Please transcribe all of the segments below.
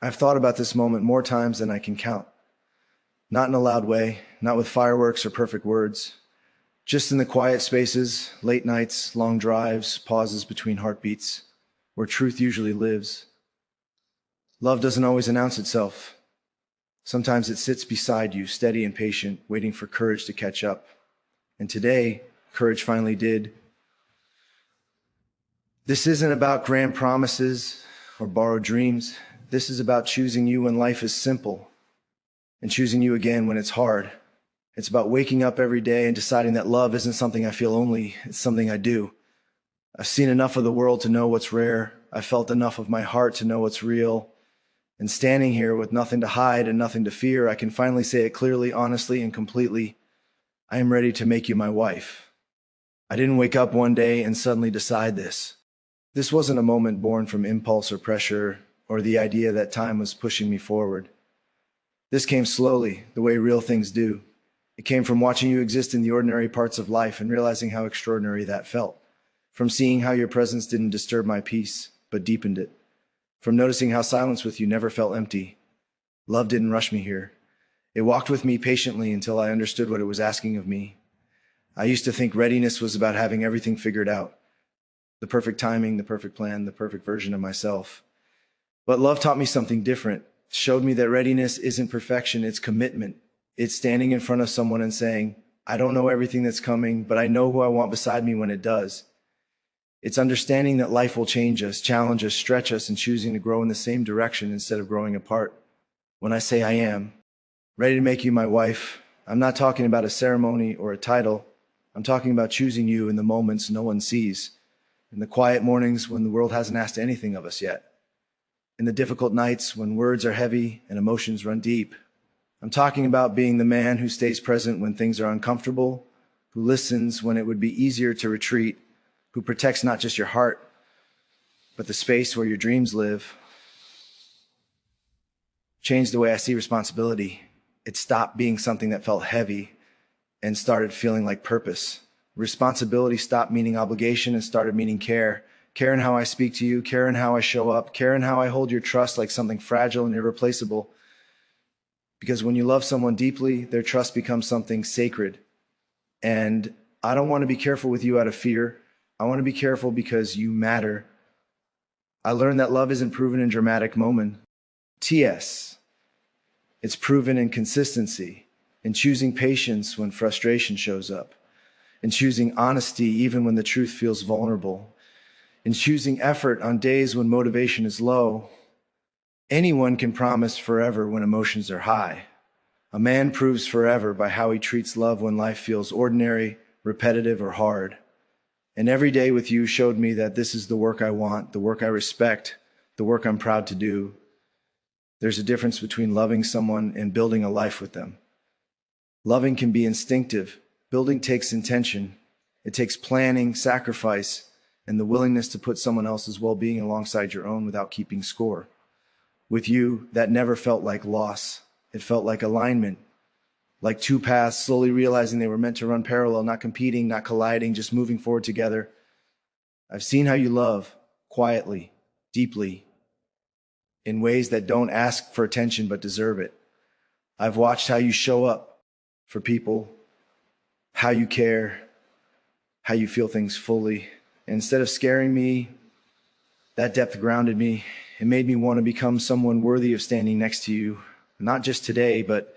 I've thought about this moment more times than I can count. Not in a loud way, not with fireworks or perfect words, just in the quiet spaces, late nights, long drives, pauses between heartbeats, where truth usually lives. Love doesn't always announce itself. Sometimes it sits beside you, steady and patient, waiting for courage to catch up. And today, courage finally did. This isn't about grand promises or borrowed dreams. This is about choosing you when life is simple and choosing you again when it's hard. It's about waking up every day and deciding that love isn't something I feel only, it's something I do. I've seen enough of the world to know what's rare. I've felt enough of my heart to know what's real. And standing here with nothing to hide and nothing to fear, I can finally say it clearly, honestly, and completely. I am ready to make you my wife. I didn't wake up one day and suddenly decide this. This wasn't a moment born from impulse or pressure or the idea that time was pushing me forward. This came slowly, the way real things do. It came from watching you exist in the ordinary parts of life and realizing how extraordinary that felt. From seeing how your presence didn't disturb my peace, but deepened it. From noticing how silence with you never felt empty. Love didn't rush me here. It walked with me patiently until I understood what it was asking of me. I used to think readiness was about having everything figured out. The perfect timing, the perfect plan, the perfect version of myself. But love taught me something different. It showed me that readiness isn't perfection, it's commitment. It's standing in front of someone and saying, I don't know everything that's coming, but I know who I want beside me when it does. It's understanding that life will change us, challenge us, stretch us, and choosing to grow in the same direction instead of growing apart. When I say I am ready to make you my wife, I'm not talking about a ceremony or a title. I'm talking about choosing you in the moments no one sees, in the quiet mornings when the world hasn't asked anything of us yet, in the difficult nights when words are heavy and emotions run deep. I'm talking about being the man who stays present when things are uncomfortable, who listens when it would be easier to retreat, who protects not just your heart, but the space where your dreams live. Changed the way I see responsibility. It stopped being something that felt heavy and started feeling like purpose. Responsibility stopped meaning obligation and started meaning care. Care in how I speak to you, care in how I show up, care in how I hold your trust like something fragile and irreplaceable. Because when you love someone deeply, their trust becomes something sacred. And I don't want to be careful with you out of fear. I want to be careful because you matter. I learned that love isn't proven in dramatic moments. TS. It's proven in consistency, in choosing patience when frustration shows up, in choosing honesty even when the truth feels vulnerable, in choosing effort on days when motivation is low. Anyone can promise forever when emotions are high. A man proves forever by how he treats love when life feels ordinary, repetitive, or hard. And every day with you showed me that this is the work I want, the work I respect, the work I'm proud to do. There's a difference between loving someone and building a life with them. Loving can be instinctive. Building takes intention. It takes planning, sacrifice, and the willingness to put someone else's well-being alongside your own without keeping score. With you, that never felt like loss. It felt like alignment, like two paths slowly realizing they were meant to run parallel, not competing, not colliding, just moving forward together. I've seen how you love, quietly, deeply, in ways that don't ask for attention but deserve it. I've watched how you show up for people, how you care, how you feel things fully. And instead of scaring me, that depth grounded me. It made me want to become someone worthy of standing next to you, not just today, but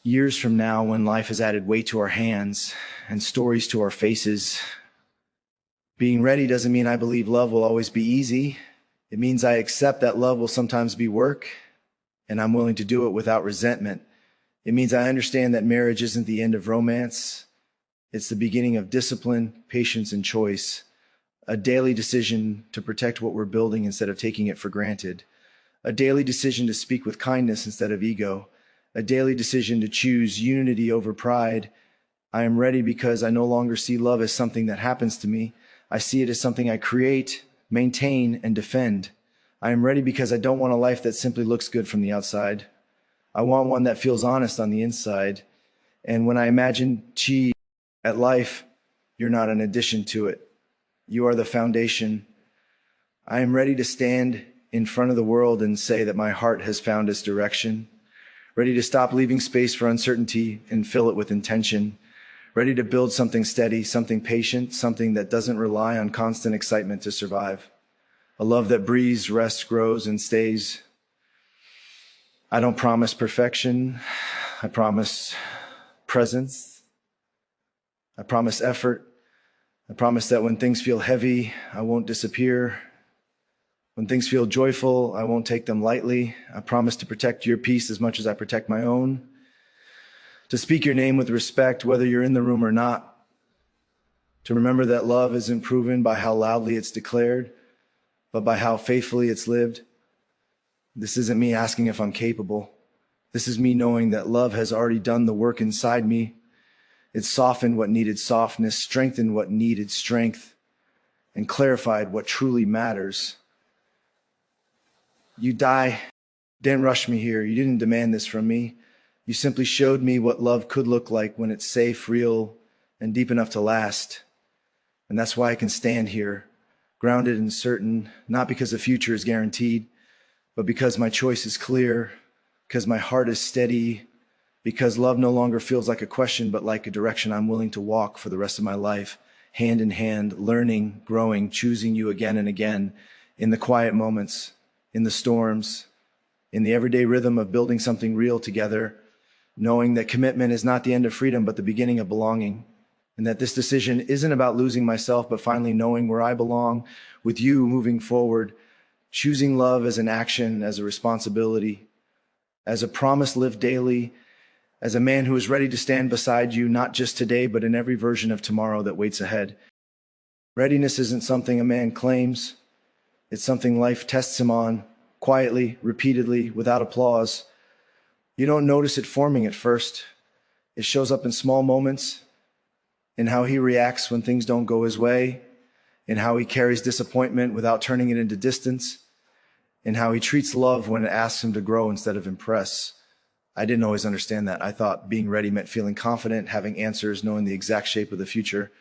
years from now when life has added weight to our hands and stories to our faces. Being ready doesn't mean I believe love will always be easy. It means I accept that love will sometimes be work, and I'm willing to do it without resentment. It means I understand that marriage isn't the end of romance. It's the beginning of discipline, patience, and choice. A daily decision to protect what we're building instead of taking it for granted. A daily decision to speak with kindness instead of ego. A daily decision to choose unity over pride. I am ready because I no longer see love as something that happens to me. I see it as something I create, maintain, and defend. I am ready because I don't want a life that simply looks good from the outside. I want one that feels honest on the inside. And when I imagine Chi at life, you're not an addition to it. You are the foundation. I am ready to stand in front of the world and say that my heart has found its direction, ready to stop leaving space for uncertainty and fill it with intention, ready to build something steady, something patient, something that doesn't rely on constant excitement to survive. A love that breathes, rests, grows, and stays. I don't promise perfection. I promise presence. I promise effort. I promise that when things feel heavy, I won't disappear. When things feel joyful, I won't take them lightly. I promise to protect your peace as much as I protect my own. To speak your name with respect, whether you're in the room or not. To remember that love isn't proven by how loudly it's declared, but by how faithfully it's lived. This isn't me asking if I'm capable. This is me knowing that love has already done the work inside me. It's softened what needed softness, strengthened what needed strength, and clarified what truly matters. You didn't rush me here. You didn't demand this from me. You simply showed me what love could look like when it's safe, real, and deep enough to last. And that's why I can stand here, grounded and certain, not because the future is guaranteed, but because my choice is clear, because my heart is steady, because love no longer feels like a question, but like a direction I'm willing to walk for the rest of my life, hand in hand, learning, growing, choosing you again and again, in the quiet moments, in the storms, in the everyday rhythm of building something real together, knowing that commitment is not the end of freedom, but the beginning of belonging, and that this decision isn't about losing myself, but finally knowing where I belong with you moving forward, choosing love as an action, as a responsibility, as a promise lived daily, as a man who is ready to stand beside you, not just today, but in every version of tomorrow that waits ahead. Readiness isn't something a man claims. It's something life tests him on, quietly, repeatedly, without applause. You don't notice it forming at first. It shows up in small moments, in how he reacts when things don't go his way, in how he carries disappointment without turning it into distance, in how he treats love when it asks him to grow instead of impress. I didn't always understand that. I thought being ready meant feeling confident, having answers, knowing the exact shape of the future.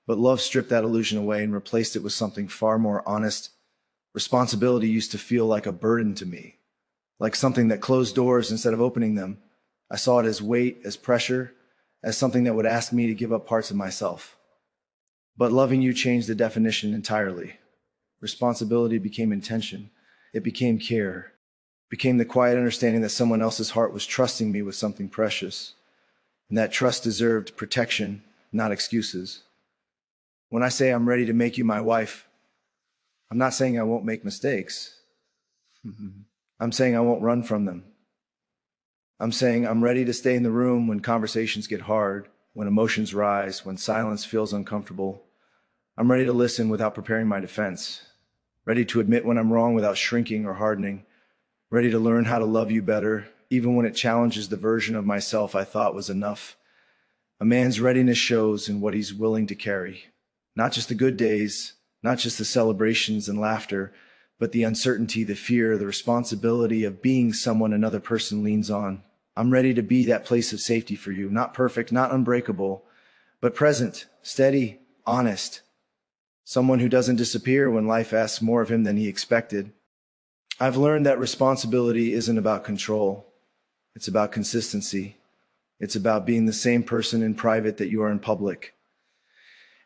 But love stripped that illusion away and replaced it with something far more honest. Responsibility used to feel like a burden to me, like something that closed doors instead of opening them. I saw it as weight, as pressure, as something that would ask me to give up parts of myself. But loving you changed the definition entirely. Responsibility became intention. It became care. Became the quiet understanding that someone else's heart was trusting me with something precious. And that trust deserved protection, not excuses. When I say I'm ready to make you my wife, I'm not saying I won't make mistakes. I'm saying I won't run from them. I'm saying I'm ready to stay in the room when conversations get hard, when emotions rise, when silence feels uncomfortable. I'm ready to listen without preparing my defense. Ready to admit when I'm wrong without shrinking or hardening. Ready to learn how to love you better, even when it challenges the version of myself I thought was enough. A man's readiness shows in what he's willing to carry. Not just the good days, not just the celebrations and laughter, but the uncertainty, the fear, the responsibility of being someone another person leans on. I'm ready to be that place of safety for you, not perfect, not unbreakable, but present, steady, honest. Someone who doesn't disappear when life asks more of him than he expected. I've learned that responsibility isn't about control. It's about consistency. It's about being the same person in private that you are in public.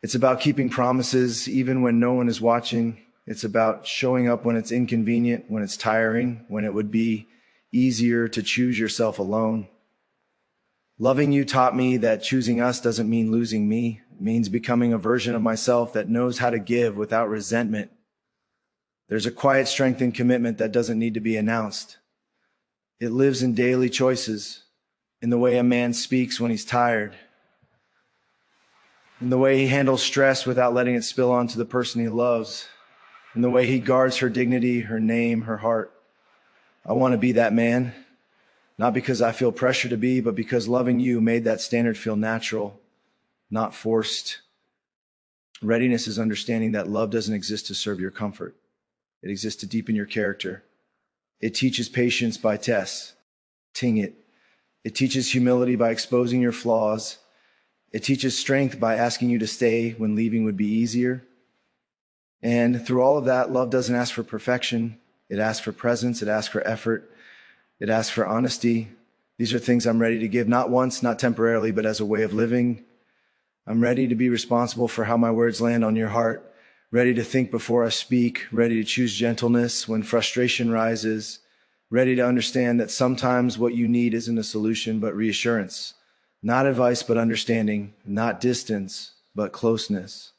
It's about keeping promises even when no one is watching. It's about showing up when it's inconvenient, when it's tiring, when it would be easier to choose yourself alone. Loving you taught me that choosing us doesn't mean losing me. It means becoming a version of myself that knows how to give without resentment. There's a quiet strength in commitment that doesn't need to be announced. It lives in daily choices, in the way a man speaks when he's tired, in the way he handles stress without letting it spill onto the person he loves, in the way he guards her dignity, her name, her heart. I want to be that man, not because I feel pressure to be, but because loving you made that standard feel natural, not forced. Readiness is understanding that love doesn't exist to serve your comfort. It exists to deepen your character. It teaches patience by testing it. It teaches humility by exposing your flaws. It teaches strength by asking you to stay when leaving would be easier. And through all of that, love doesn't ask for perfection. It asks for presence. It asks for effort. It asks for honesty. These are things I'm ready to give, not once, not temporarily, but as a way of living. I'm ready to be responsible for how my words land on your heart, ready to think before I speak, ready to choose gentleness when frustration rises, ready to understand that sometimes what you need isn't a solution, but reassurance. Not advice, but understanding. Not distance, but closeness.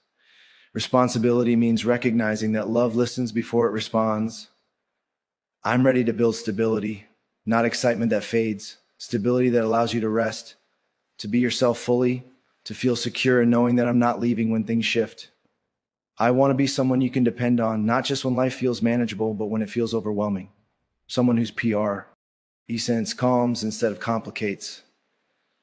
Responsibility means recognizing that love listens before it responds. I'm ready to build stability, not excitement that fades. Stability that allows you to rest, to be yourself fully, to feel secure in knowing that I'm not leaving when things shift. I want to be someone you can depend on, not just when life feels manageable, but when it feels overwhelming. Someone whose PR, essence calms instead of complicates.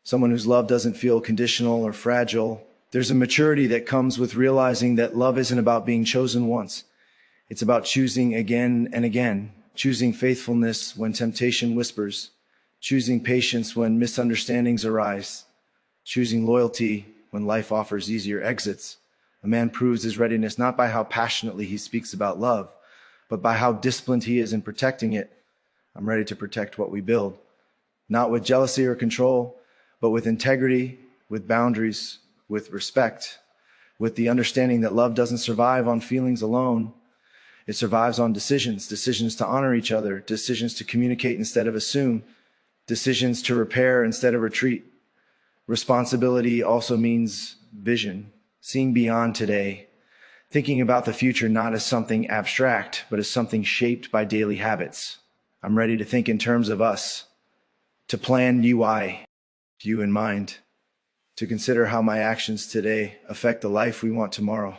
Someone whose love doesn't feel conditional or fragile. There's a maturity that comes with realizing that love isn't about being chosen once. It's about choosing again and again, choosing faithfulness when temptation whispers, choosing patience when misunderstandings arise, choosing loyalty when life offers easier exits. A man proves his readiness not by how passionately he speaks about love, but by how disciplined he is in protecting it. I'm ready to protect what we build, not with jealousy or control, but with integrity, with boundaries, with respect, with the understanding that love doesn't survive on feelings alone. It survives on decisions to honor each other, decisions to communicate instead of assume, decisions to repair instead of retreat. Responsibility also means vision, seeing beyond today, thinking about the future not as something abstract, but as something shaped by daily habits. I'm ready to think in terms of us, to plan you in mind, to consider how my actions today affect the life we want tomorrow.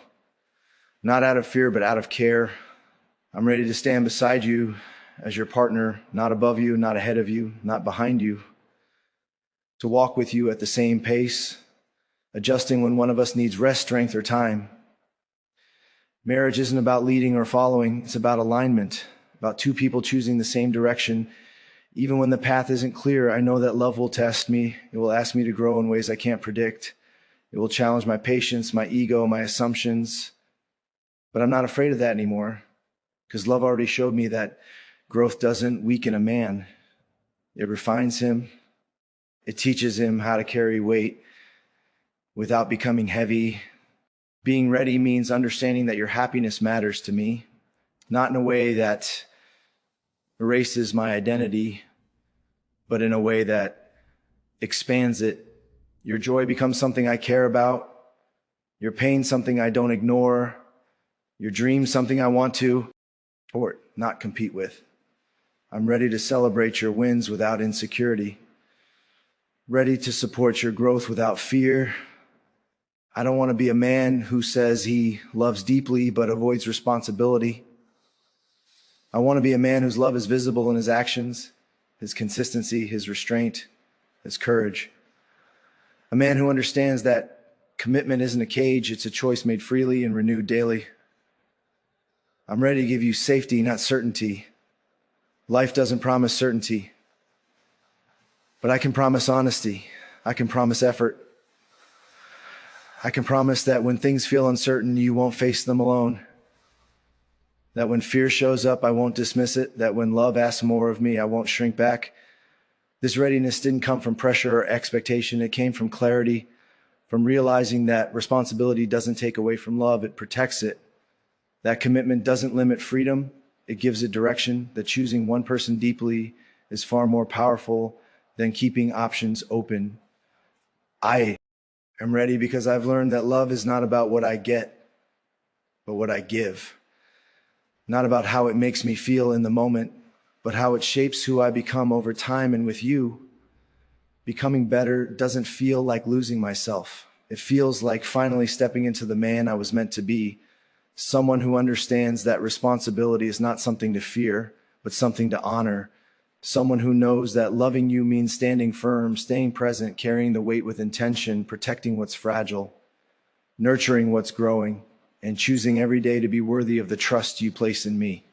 Not out of fear, but out of care. I'm ready to stand beside you as your partner, not above you, not ahead of you, not behind you. To walk with you at the same pace, adjusting when one of us needs rest, strength, or time. Marriage isn't about leading or following. It's about alignment, about two people choosing the same direction. Even when the path isn't clear, I know that love will test me. It will ask me to grow in ways I can't predict. It will challenge my patience, my ego, my assumptions. But I'm not afraid of that anymore, because love already showed me that growth doesn't weaken a man. It refines him. It teaches him how to carry weight without becoming heavy. Being ready means understanding that your happiness matters to me, not in a way that erases my identity, but in a way that expands it. Your joy becomes something I care about, your pain something I don't ignore, your dreams something I want to support, not compete with. I'm ready to celebrate your wins without insecurity, ready to support your growth without fear. I don't want to be a man who says he loves deeply but avoids responsibility. I want to be a man whose love is visible in his actions, his consistency, his restraint, his courage. A man who understands that commitment isn't a cage, it's a choice made freely and renewed daily. I'm ready to give you safety, not certainty. Life doesn't promise certainty, but I can promise honesty. I can promise effort. I can promise that when things feel uncertain, you won't face them alone. That when fear shows up, I won't dismiss it. That when love asks more of me, I won't shrink back. This readiness didn't come from pressure or expectation. It came from clarity, from realizing that responsibility doesn't take away from love, it protects it. That commitment doesn't limit freedom, it gives it direction. That choosing one person deeply is far more powerful than keeping options open. I am ready because I've learned that love is not about what I get, but what I give. Not about how it makes me feel in the moment, but how it shapes who I become over time. And with you, becoming better doesn't feel like losing myself. It feels like finally stepping into the man I was meant to be. Someone who understands that responsibility is not something to fear, but something to honor. Someone who knows that loving you means standing firm, staying present, carrying the weight with intention, protecting what's fragile, nurturing what's growing, and choosing every day to be worthy of the trust you place in me.